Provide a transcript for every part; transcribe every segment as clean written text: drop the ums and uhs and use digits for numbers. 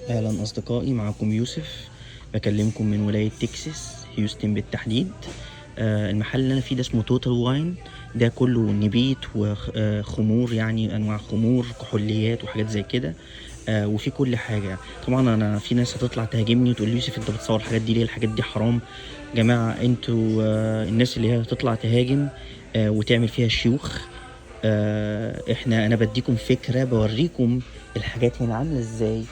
اهلا اصدقائي، معكم يوسف بكلمكم من ولاية تكساس هيوستن بالتحديد. المحل اللي انا فيه ده اسمه توتال واين. ده كله نبيت وخمور، يعني انواع خمور، كحوليات وحاجات زي كده. وفي كل حاجة. طبعا انا في ناس هتطلع تهاجمني وتقول لي يوسف انت بتصور الحاجات دي ليه؟ الحاجات دي حرام. جماعة انتوا الناس اللي هي هتطلع تهاجم وتعمل فيها شيوخ. انا بديكم فكرة، بوريكم الحاجات هنا عاملة ازاي.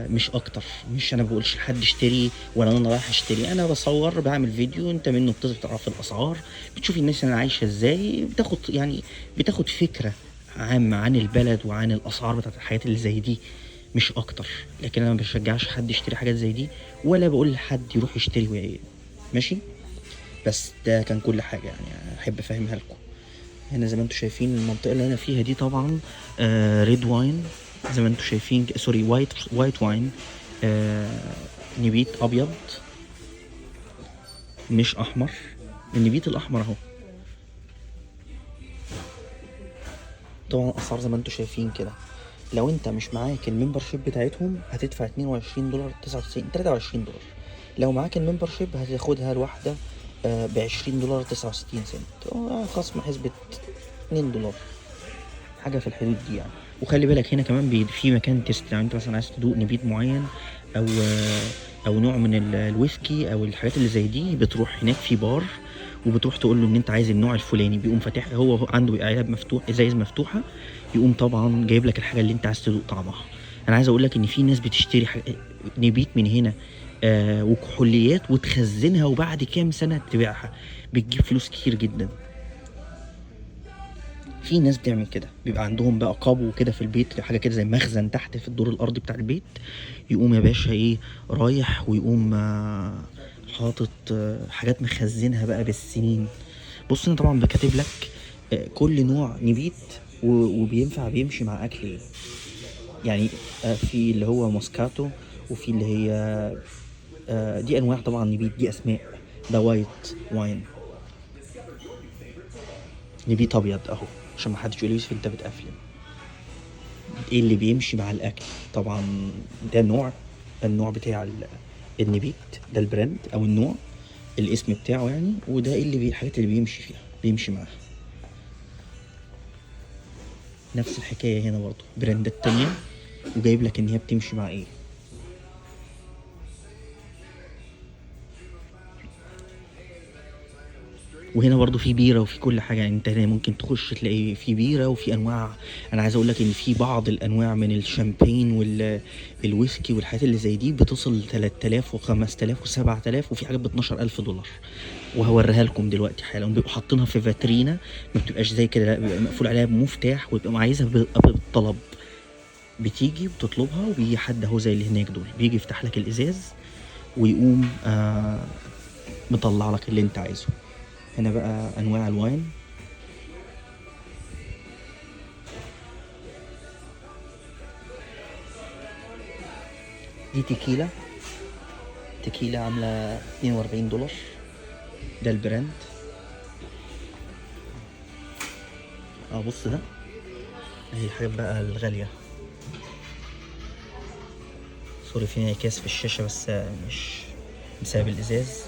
مش اكتر. مش انا بقولش لحد اشتري ولا انا رايح اشتري، انا بصور بعمل فيديو انت منه بتعرف الاسعار، بتشوف الناس انا عايشة ازاي، بتاخد فكرة عامة عن البلد وعن الاسعار بتاعت الحاجات اللي زي دي، مش اكتر. لكن انا ما بشجعش حد يشتري حاجات زي دي، ولا بقول لحد يروح يشتري ماشي. بس ده كان كل حاجة، يعني احب افهمها لكم. هنا زي ما انتم شايفين المنطقة اللي انا فيها دي طبعا ريد واين. زي ما انتم شايفين، سوري، وايت واين. نبيت ابيض مش احمر. النبيت الاحمر اهو. طبعا اسعار زي ما انتم شايفين كده. لو انت مش معاك الممبرشيب بتاعتهم هتدفع 22 دولار 99 23 دولار. لو معاك الممبرشيب هتاخدها الواحدة ب 20 دولار 69 سنت، خصم حسبة 2 دولار، حاجه في الحدود دي يعني. وخلي بالك هنا كمان في مكان تيست، لو انت مثلا عايز تدوق نبيت معين او او نوع من الويسكي او الحاجات اللي زي دي، بتروح هناك في بار وبتروح تقول له ان انت عايز النوع الفلاني، بيقوم فاتح هو عنده علب مفتوح، ازايز مفتوحه، يقوم طبعا جايب لك الحاجه اللي انت عايز تدوق طعمها. انا عايز اقول لك ان في ناس بتشتري نبيت من هنا وكحوليات وتخزنها، وبعد كام سنه تبيعها، بتجيب فلوس كتير جدا. في ناس بتعمل كده، بيبقى عندهم بقى قابو كده في البيت، حاجه كده زي مخزن تحت في الدور الارضي بتاع البيت. يقوم يا باشا ايه، رايح ويقوم حاطط حاجات مخزنها بقى بالسنين. بص انا طبعا بكاتب لك كل نوع نبيت وبينفع بيمشي مع اكل ايه. يعني في اللي هو موسكاتو، وفي اللي هي دي انواع طبعا نبيت، دي اسماء. ده وايت واين، نبيت ابيض اهو، عشان ما حدش يقول لي يوسف انت بتقفل ايه اللي بيمشي مع الاكل. طبعا ده النوع بتاع النبيت، ده البراند او النوع، الاسم بتاعه يعني. وده اللي الحاجات اللي بيمشي معاها. نفس الحكايه هنا برضو، براندات تانية وجايب لك ان هي بتمشي مع ايه. وهنا برضو في بيرة وفي كل حاجة، يعني انت هنا ممكن تخش تلاقي في بيرة وفي انواع. انا عايز اقول لك ان في بعض الانواع من الشامبين والويسكي والحاجات اللي زي دي بتصل 3000 و5000 و7000، وفي حاجات ب 12000 دولار. وهوريها لكم دلوقتي حالا. بيبقوا حاطينها في فاترينا، ما بتبقاش زي كده، لا بيبقى مقفول عليها بمفتاح، ويبقى عايزها بالطلب. بتيجي بتطلبها وبيجي حد اهو زي اللي هناك دول، بيجي يفتح لك الازاز ويقوم مطلع لك اللي انت عايزه. هنا بقى انواع الواين. دي تكيلة عاملة 42 دولار، ده البراند. بص ده، هي الحاجات بقى الغالية. سوري في انعكاس في الشاشة، بس مش بسبب الازاز.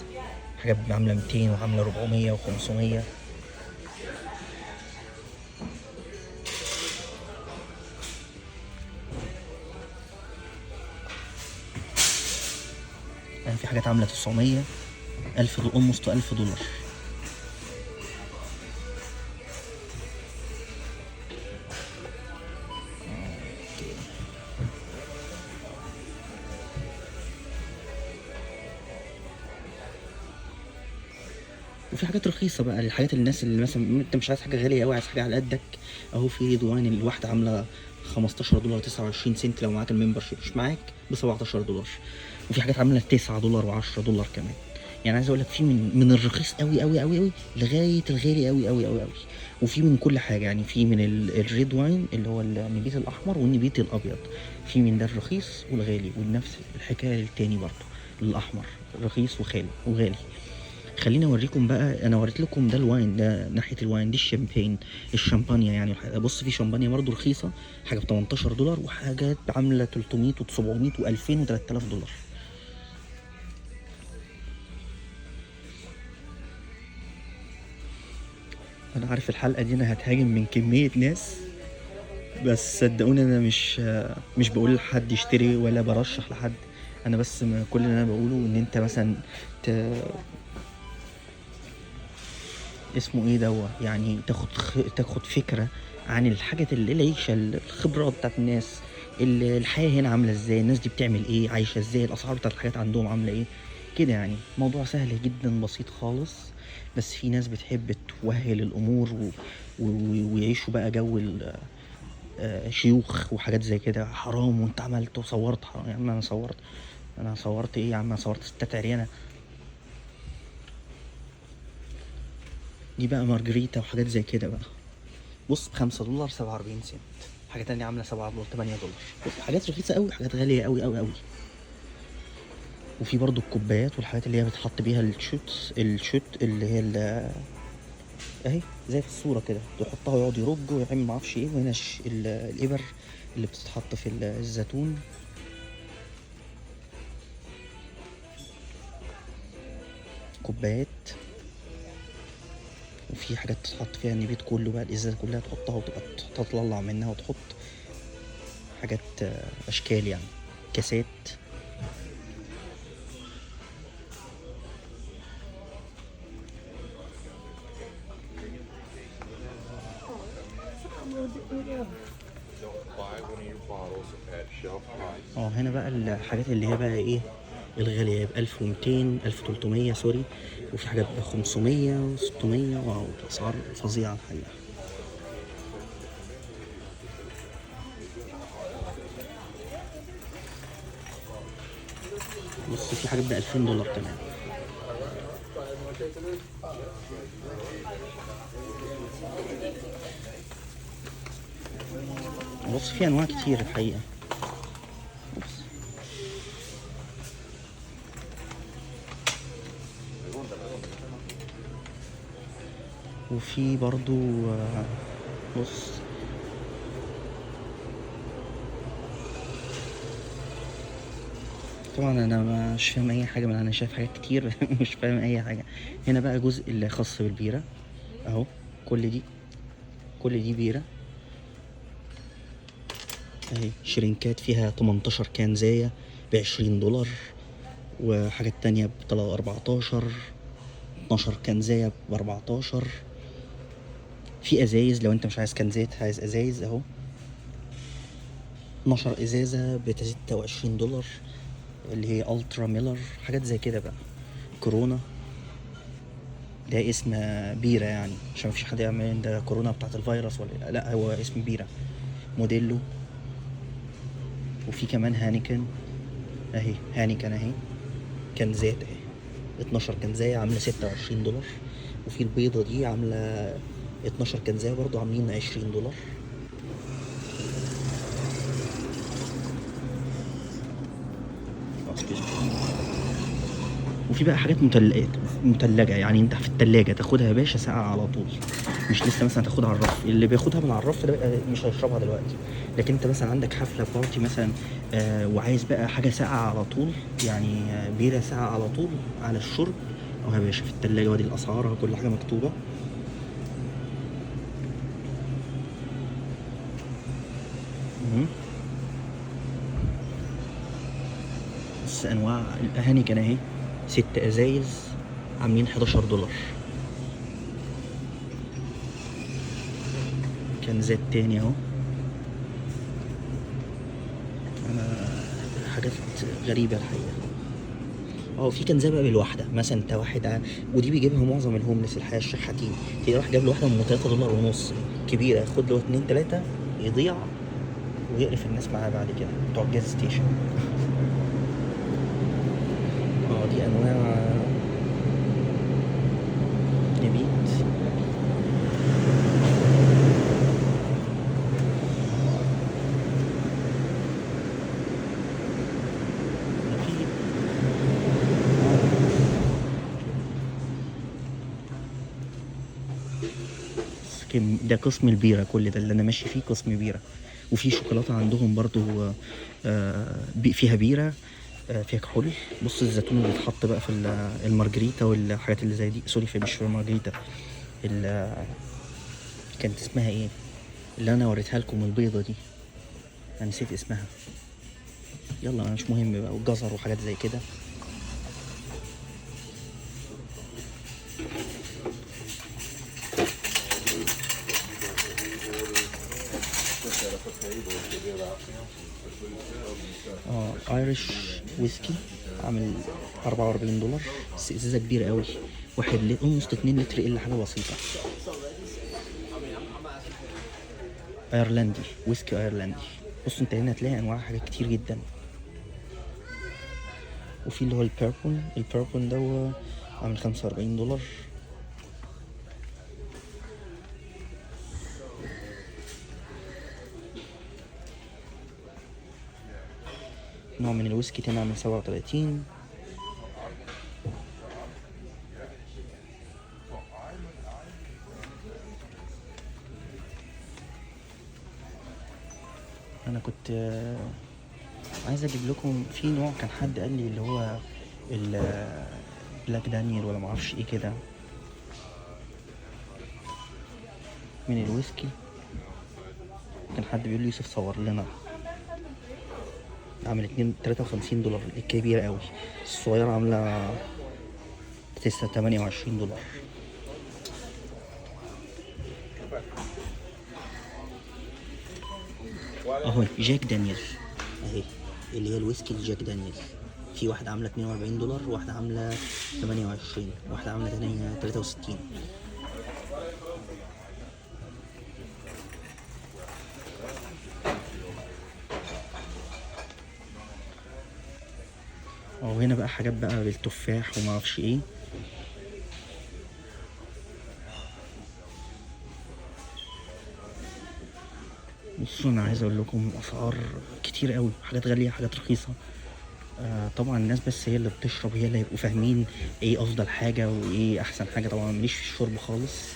حاجات عاملة 200 وعاملة 400 و500. يعني في حاجات عاملة 900، 1000 دولار، almost 1000 دولار. وفي حاجات رخيصة بقى للحاجات الناس اللي مثلا انت مش عايز حاجة غالية قوي، عايز حاجة على قدك. اهو في ريد واين الواحدة عاملة 15 دولار 29 سنت لو معاك الممبرشيب، مش معاك ب 17 دولار. وفي حاجات عاملة 9 دولار و10 دولار كمان. يعني عايز اقول لك في من الرخيص قوي قوي قوي قوي لغاية الغالي قوي قوي قوي قوي. وفي من كل حاجة، يعني في من الريد واين اللي هو النبيت الاحمر والنبيت الابيض. في من ده الرخيص والغالي، ونفس الحكاية التاني برضه، الاحمر رخيص وغالي. خليني اوريكم بقى. انا وريت لكم ده الواين، ده ناحيه الواين، دي الشامبين، الشامبانيا يعني. بص في شامبانيا برضه رخيصه، حاجه ب 18 دولار، وحاجات عامله 300 و700 و2000 و3000 دولار. انا عارف الحلقه دي انا هتهاجم من كميه ناس، بس صدقوني انا مش بقول لحد يشتري ولا برشح لحد. انا بس كل اللي انا بقوله ان انت مثلا ت... اسمه ايه دوا، يعني تاخد فكره عن الحاجات اللي العيشه، الخبرات بتاعت الناس، الحياه هنا عامله ازاي، الناس دي بتعمل ايه، عايشه ازاي، الاسعار بتاعت الحاجات عندهم عامله ايه كده. يعني موضوع سهل جدا بسيط خالص، بس في ناس بتحب توهل الامور ويعيشوا بقى جو شيوخ وحاجات زي كده. حرام وانت عملت وصورت، حرام يا عم. انا صورت ايه يا عم؟ انا صورت ستات عريانه. دي بقى مارجريتا وحاجات زي كده بقى. بص ب5 دولار 47 سنت. حاجه تانية عامله 7 دولار 8 دولار. بص حاجات رخيصه قوي، حاجات غاليه قوي قوي قوي. وفي برضو الكوبايات والحاجات اللي هي بتحط بيها الشوت اللي هي اهي زي في الصوره كده، تحطها ويقعد يرج ويعمل معرفش ايه. وهنا الابر اللي بتتحط في الزيتون. كوبايات. وفي حاجات تحط فيها النبيت كله بقى، الازازه كلها تحطها وتبقى تطلع منها وتحط حاجات اشكال يعني. كاسات. هنا بقى الحاجات اللي هي بقى ايه الغالية، ب1200 1300 سوري. وفي حاجات ب500 و600. واو اسعار فظيعة الحقيقة. بص في حاجات ب2000 دولار كمان. بص في انواع كتير الحقيقة. وفي برضو بص طبعا انا مش فاهم اي حاجه من انا شايف حاجات كتير مش فاهم اي حاجه. هنا بقى جزء اللي خاص بالبيره اهو. كل دي بيره اهي. شرينكات فيها 18 كنزايه ب20 دولار. وحاجات تانية ب14. 12 كنزايه ب14. في ازايز لو انت مش عايز كنزات، عايز ازايز اهو. 12 ازازه ب26 دولار، اللي هي الترا ميلر، حاجات زي كده بقى. كورونا ده اسم بيرة يعني، عشان مفيش حد يعمل ده كورونا بتاعت الفيروس ولا لا، هو اسم بيرة. موديلو. وفي كمان هانيكن اهي. كنزات اهي 12 كنزاية عاملة 26 دولار. وفي البيضة دي عاملة 12 كنزاية برضو عاملين 20 دولار. وفي بقى حاجات متلجة يعني، انت في التلاجة تاخدها يا باشا ساقعة على طول، مش لسه مثلا تاخدها على الرف. اللي بياخدها من على الرف ده مش هيشربها دلوقتي. لكن انت مثلا عندك حفلة بارتي مثلا وعايز بقى حاجة ساقعة على طول يعني، بيرة ساقعة على طول على الشرب، اهو يا باشا في التلاجة. ودي الاسعار كل حاجة مكتوبة. بس انواع الهانيكن اهي 6 ازايز عاملين 11 دولار. كنزات تاني اهو. حاجات غريبة الحقيقة. في كنزة بقى بالواحدة، مثلا انت واحد ودي بيجيبها معظم الهوملس الحقيقة الشحاتين. تلاقي راح جاب له واحدة من 3 دولار ونص كبيرة، ياخد له 2 3 يضيع ويقرف الناس معاه بعد كده بتوع الجاز ستيشن. دي انواع نبيت. ده قسم البيرة، كل ده اللي انا ماشي فيه قسم بيرة. وفي شوكولاتة عندهم برضو فيها بيرة، فيها كحول. بص الزيتون اللي اتحط بقى في المارجريتا والحاجات اللي زي دي، سوري في مش في المارجريتا، كانت اسمها ايه اللي انا وريتها لكم البيضة دي، انا نسيت اسمها، يلا مش مهم بقى، وجزر وحاجات زي كده. ايرش ويسكي عامل 44 دولار، بس ازازة كبيرة قوي، 1 لتر almost 2 لتر الا حاجة بسيطة. ايرلندي، ويسكي ايرلندي. بص انت هنا هتلاقي انواع حاجات كتير جدا. وفي اللي هو البيربون ده هو عامل 45 دولار. نوع من الويسكي تاني عامل 37. انا كنت عايز اجيب لكم في نوع، كان حد قال لي اللي هو البلاك دانيال ولا معرفش ايه كده من الويسكي، كان حد بيقول لي يوسف صور لنا، عامل 53 دولار الكبيرة قوي، الصغيرة عاملة 28 دولار. اهو جاك دانيال اهي، اللي هي الويسكي الجاك دانيال، في واحدة عاملة 42 دولار، واحدة عاملة 28، واحدة عاملة 63. وهنا بقى حاجات بقى بالتفاح وما اعرفش ايه. بصوا انا عايز اقول لكم اسعار كتير قوي، حاجات غاليه حاجات رخيصه. طبعا الناس بس هي اللي بتشرب هي اللي هيبقوا فاهمين ايه افضل حاجه وايه احسن حاجه. طبعا ماليش في الشرب خالص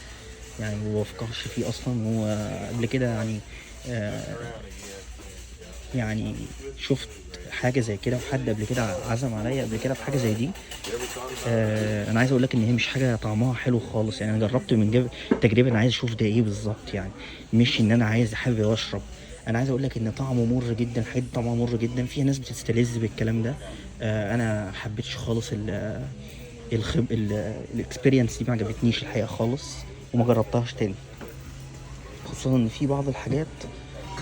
يعني، ما بفكرش فيه اصلا. هو قبل كده يعني يعني شفت حاجه زي كده، وحد قبل كده عزم عليا قبل كده بحاجه زي دي. انا عايز اقول لك ان هي مش حاجه طعمها حلو خالص يعني. انا جربت من تجربه، انا عايز اشوف ده ايه بالظبط يعني، مش ان انا عايز حابب اشرب. انا عايز اقول لك ان طعمه مر جدا، حد طعمه مر جدا، في ناس بتستلذ بالكلام ده. انا حبيتش خالص الاكسبيرينس دي، ما عجبتنيش الحقيقه خالص، وما جربتهاش تاني. خصوصا ان في بعض الحاجات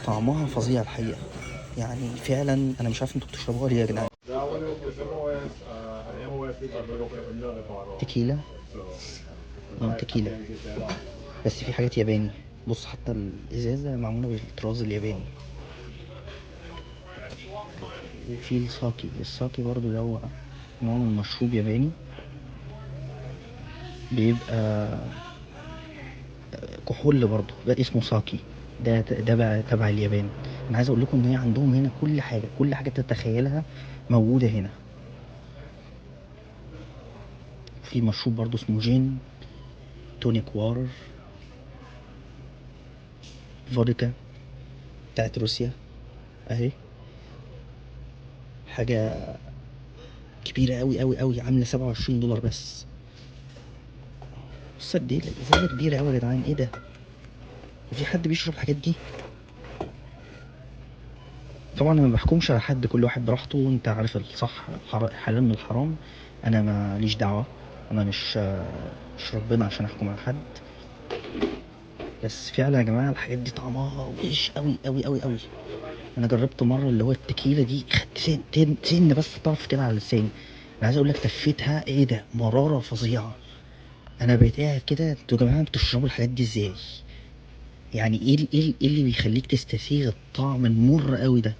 طعمها فظيع الحقيقه يعني. فعلا انا مش عارف انتوا بتشربوها ليه يا جدعان. تكيلا، تكيلا، بس في حاجات ياباني. بص حتى الازازه معموله بالطراز الياباني. وفي الساكي برضو ده هو نوع من مشروب ياباني، بيبقى كحول برضو، ده اسمه ساكي. ده بقى تبع اليابان. انا عايز اقول لكم ان هي عندهم هنا كل حاجه، كل حاجه تتخيلها موجوده هنا. في مشروب برضو اسمه جين تونيك وارر، فودكا بتاعت روسيا اهي، حاجه كبيره قوي قوي قوي، عامله 27 دولار بس. بص قد ايه الازازه كبيره قوي يا جدعان، ايه ده؟ وفي حد بيشرب الحاجات دي؟ طبعا انا ما بحكمش على حد، كل واحد براحته، وانت عارف الصح حلال من الحرام. انا ماليش دعوه، انا مش ربنا عشان احكم على حد. بس فعلا يا جماعه الحاجات دي طعمها وحش قوي قوي قوي قوي. انا جربت مره اللي هو التكيله دي، خدت سن بس طرف كده على لساني. انا عايز اقول لك تفيتها ايه ده، مراره فظيعه. انا بقيت قاعد كده، انتوا يا جماعه بتشربوا الحاجات دي ازاي؟ يعني إيه اللي بيخليك تستسيغ الطعم المر قوي ده؟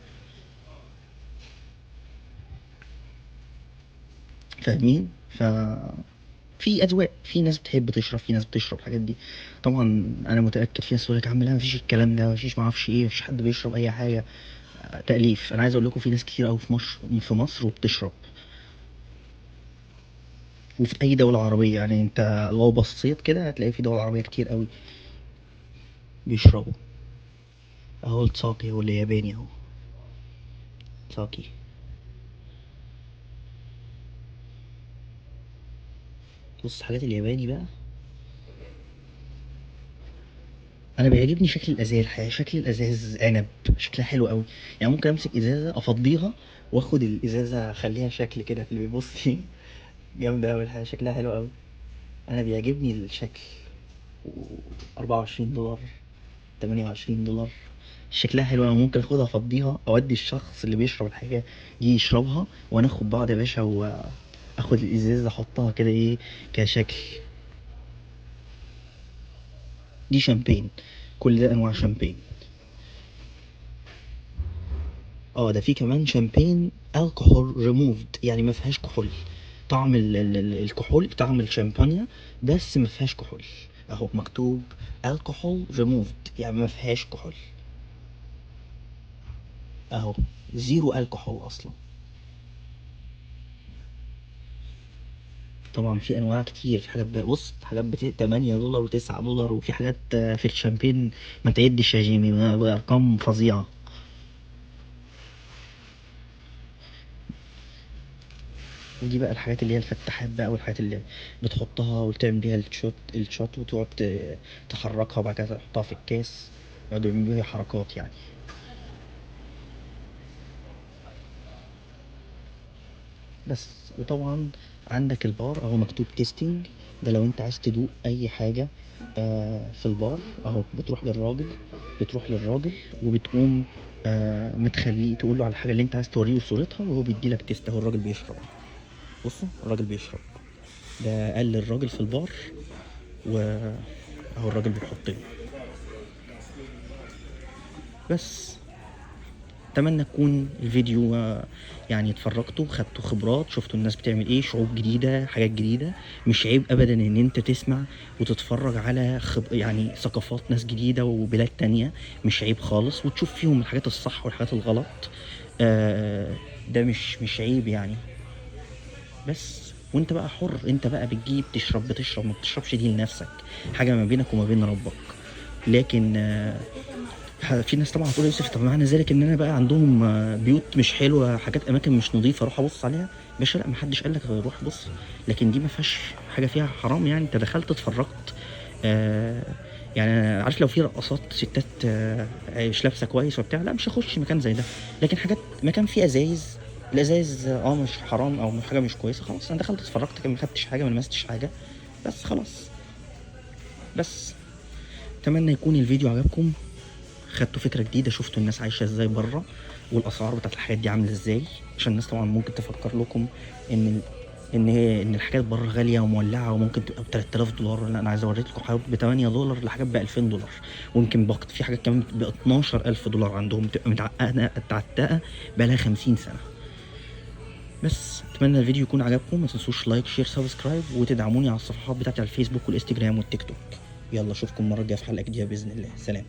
فاهمين؟ في اذواق، في ناس بتحب تشرب، في ناس بتشرب الحاجات دي. طبعا انا متاكد في ناس تقول لك يا عم لا مفيش الكلام ده، مفيش ما اعرفش ايه، مفيش حد بيشرب اي حاجه، تاليف. انا عايز اقول لكم في ناس كتير قوي في مصر وبتشرب، وفي اي دوله عربيه يعني. انت لو بصيت كده هتلاقي في دول عربيه كتير قوي بيشربوا اهو الساكي هو الياباني اهو ساكي. بص الحاجات الياباني بقى، انا بيعجبني شكل الازاز الحقيقه، شكل الازاز عنب شكلها حلو قوي. يعني ممكن امسك ازازه افضيها واخد الازازه اخليها شكل كده في اللي بيبص لي. جامده قوي الحقيقه، شكلها حلو قوي. انا بيعجبني الشكل. $24، $28، شكلها حلو أوي. ممكن اخدها افضيها اودي الشخص اللي بيشرب الحاجه يجي يشربها، وناخد بعض يا باشا واخد الازازه احطها كده ايه كشكل. دي شامبين، كل ده انواع شامبين. ده في كمان شامبين الكحول ريموفد، يعني ما فيهاش كحول. طعم الكحول طعم الشامبانيا، بس ما فيهاش كحول. اهو مكتوب الكحول ريموفد، يعني ما فيهاش كحول اهو، زيرو الكحول اصلا. طبعا في انواع كتير، في حاجات بص حاجات $8 و$9، وفي حاجات في الشامبين ما تعدش يا جيمي، بارقام فظيعه. ودي بقى الحاجات اللي هي الفتحات بقى، والحاجات اللي بتحطها وتعمل بيها الشوت وتقعد تحركها وبعد كده تحطها في الكاس، يقعدوا يعملوا بيها حركات يعني. بس وطبعا عندك البار اهو مكتوب تيستينج، ده لو انت عايز تدوق اي حاجة في البار اهو، بتروح للراجل وبتقوم متخليه تقول له على الحاجة اللي انت عايز توريه صورتها، وهو بيديلك تيست اهو. الراجل بيشرب، بصوا الراجل بيشرب، ده قال للراجل في البار، واهو الراجل بيحط له. بس اتمنى تكون الفيديو يعني اتفرجتوا خدتوا خبرات، شفتوا الناس بتعمل ايه، شعوب جديدة، حاجات جديدة. مش عيب ابدا ان انت تسمع وتتفرج على يعني ثقافات ناس جديدة وبلاد تانية، مش عيب خالص، وتشوف فيهم الحاجات الصح والحاجات الغلط. ده مش عيب يعني. بس وانت بقى حر، انت بقى بتجيب بتشرب ما بتشربش دي لنفسك، حاجة ما بينك وما بين ربك. لكن في ناس طبعا هتقول يوسف طب معنى ذلك ان انا بقى عندهم بيوت مش حلوه، حاجات اماكن مش نظيفه اروح ابص عليها؟ باشا لا، محدش قال لك روح بص، لكن دي ما فيهاش حاجه فيها حرام يعني، انت دخلت اتفرجت. آه يعني أنا عارف لو في رقصات ستات مش لابسه كويس وبتاع، لا مش هخش مكان زي ده. لكن حاجات مكان فيه ازايز، الازايز مش حرام او حاجه مش كويسه، خلاص انا دخلت اتفرجت كده، ما خدتش حاجه ما لمستش حاجه، بس خلاص. بس اتمنى يكون الفيديو عجبكم، خدتوا فكره جديده، شفتوا الناس عايشه ازاي بره، والاسعار بتاعت الحاجات دي عامله ازاي، عشان الناس طبعا ممكن تفكر لكم ان الحاجات بره غاليه ومولعه وممكن تبقى ب $3000. لا انا عايز اوريك لكم حاجات $8 لحاجات $2000، ويمكن في حاجات كمان $12000 عندهم تبقى متعتقه بقالها 50 سنه. بس اتمنى الفيديو يكون عجبكم، ما تنسوش لايك شير سبسكرايب، وتدعموني على الصفحات بتاعتي على الفيسبوك والانستجرام والتيك توك. يلا اشوفكم المره الجايه في حلقه جديده باذن الله، سلام.